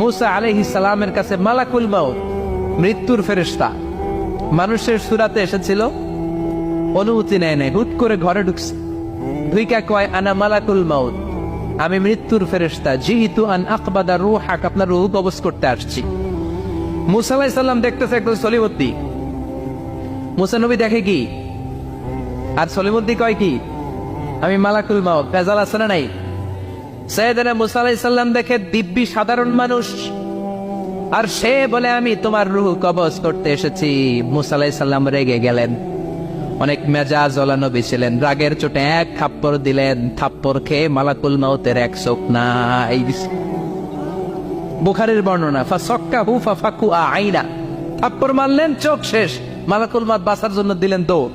মুসা আলাইহিস সালামের কাছে মালাকুল মাউত, মৃত্যুর ফেরেশতা, মানুষের সুরাতে এসেছিল, অনুমতি নেয় নাই, হুট করে ঘরে ঢুকছে, ঢুইকা কয় আনা মালাকুল মাউত, আমি মৃত্যুর ফেরেশতা, জিহিতু আন আকবাদা রূহাক, আপনার রূহ কবজ করতে আসছি। মুসা আলাইহিস সালাম দেখতেছে একজন সলিমুদ্দি। মুসা নবী দেখে কি, আর সলিমুদ্দি কয় কি, আমি মালাকুল মাউত। ভেজাল আছে না নাই? সাইয়েদনা মুসা আলাইহিস সালাম দেখে দিব্যি সাধারণ মানুষ, আর সে বলে আমি তোমার রূহ কবজ করতে এসেছি। মুসা আলাইহিস সালাম রেগে গেলেন, অনেক মেজাজ ওলা নবী ছিলেন, রাগের চোটে এক থাপ্পড় দিলেন, থাপ্পড় খেয়ে মালাকুল মাউতের এক চোখ নাই। বুখারীর বর্ণনা, ফাসাক্কাহু ফাফাকু আইনা, থাপ্পড় মারলেন, চোখ শেষ। মালাকুল মাউত বাঁচার জন্য দিলেন দৌড়,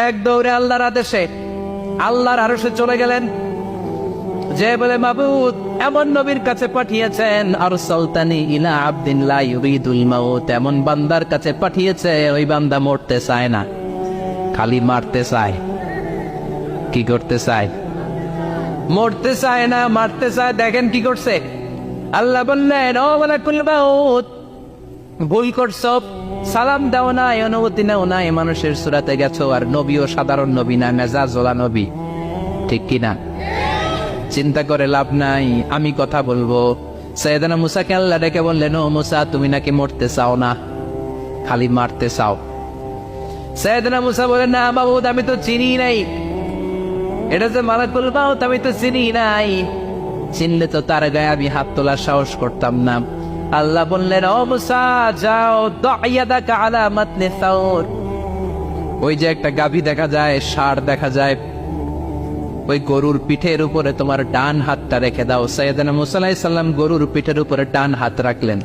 এক দৌড়ে আল্লাহর আদেশে আল্লাহর আরশে চলে গেলেন, যে বলে মাবুদ এমন নবীর কাছে পাঠিয়েছেন, আরসালতানি ইলা আবদিন লা ইউরিদুল মাউত, এমন বান্দার কাছে পাঠিয়েছে ওই বান্দা মরতে চায় না, খালি মারতে চায়। কি করতে চায়? মরতে চায় না, মারতে চায়। দেখেন কি করছে আল্লাহ, বললেন ও মালাকুল মাউত, ভুল করছো, সালাম দাও নাই, অনুমতি নাও নাই, মানুষের সুরাতে গেছো, আর নবীও সাধারণ নবী না, মেজাজওয়ালা নবী, ঠিক কিনা? চিন্তা করে লাভ নাই, আমি কথা বলবো। সাইয়েদনা মুসাকে আল্লাহ ডেকে বললেন, ও মুসা, তুমি নাকি মরতে চাও না, খালি মারতে চাও। সাইয়েদনা মুসা বলেন, না মাবুদ, আমি তো চিনি নাই, এটা যে মালাকুল মাউত আমি তো চিনি নাই, চিনলে তো তার গায়ে আমি হাত তোলার সাহস করতাম না। আল্লাহ বললেন, ও মুসা যাও, দাইয়াদাকা আলা মাতনি সাউর, ওই যে একটা গাভী দেখা যায়, ষাঁড় দেখা যায়, ওই গরুর পিঠের উপরে তোমার ডান হাতটা রেখে দাও। সাইয়েদনা মুসা আলাইহিস সালাম গরুর পিঠের উপরে ডান হাত রাখলেন।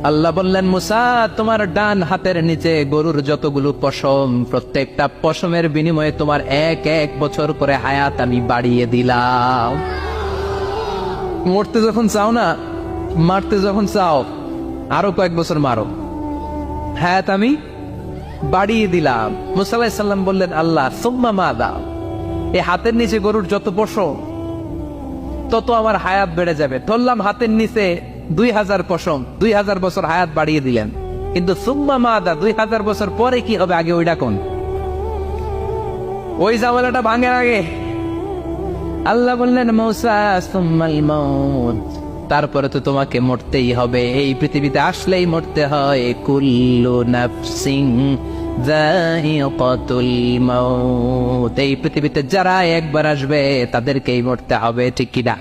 আল্লাহ বললেন, মুসা, তোমার ডান হাতের নিচে গরুর যতগুলো পশম, প্রত্যেকটা পশমের বিনিময়ে তোমার এক এক বছর করে হায়াত আমি বাড়িয়ে দিলাম। মরতে যখন চাও না, মারতে যখন চাও, আরো কয়েক বছর মারো, হায়াত আমি বাড়িয়ে দিলাম। মুসা আলাইহিস সালাম বললেন, আল্লাহ সুম্মা মাযা, এই হাতের নিচে গরুর যত পশম, তত আমার হায়াত বেড়ে যাবে। ধরলাম হাতের নিচে 2000 পশম, 2000 বছর হায়াত বাড়িয়ে দিলেন, কিন্তু সুম্মা মাদা, 2000 বছর পরে কি হবে, আগে ওইটা কোন, ওই জামালাটা ভাঙে আগে। আল্লাহ বললেন, মুসা সুম্মাল মাউত, তারপরে তো তোমাকে মরতেই হবে, এই পৃথিবীতে আসলেই মরতে হয়। কুল্লু নাফসিন যায়িকাতুল মাউত, এই পৃথিবীতে যারা একবার আসবে তাদেরকেই মরতে হবে, ঠিক কিনা?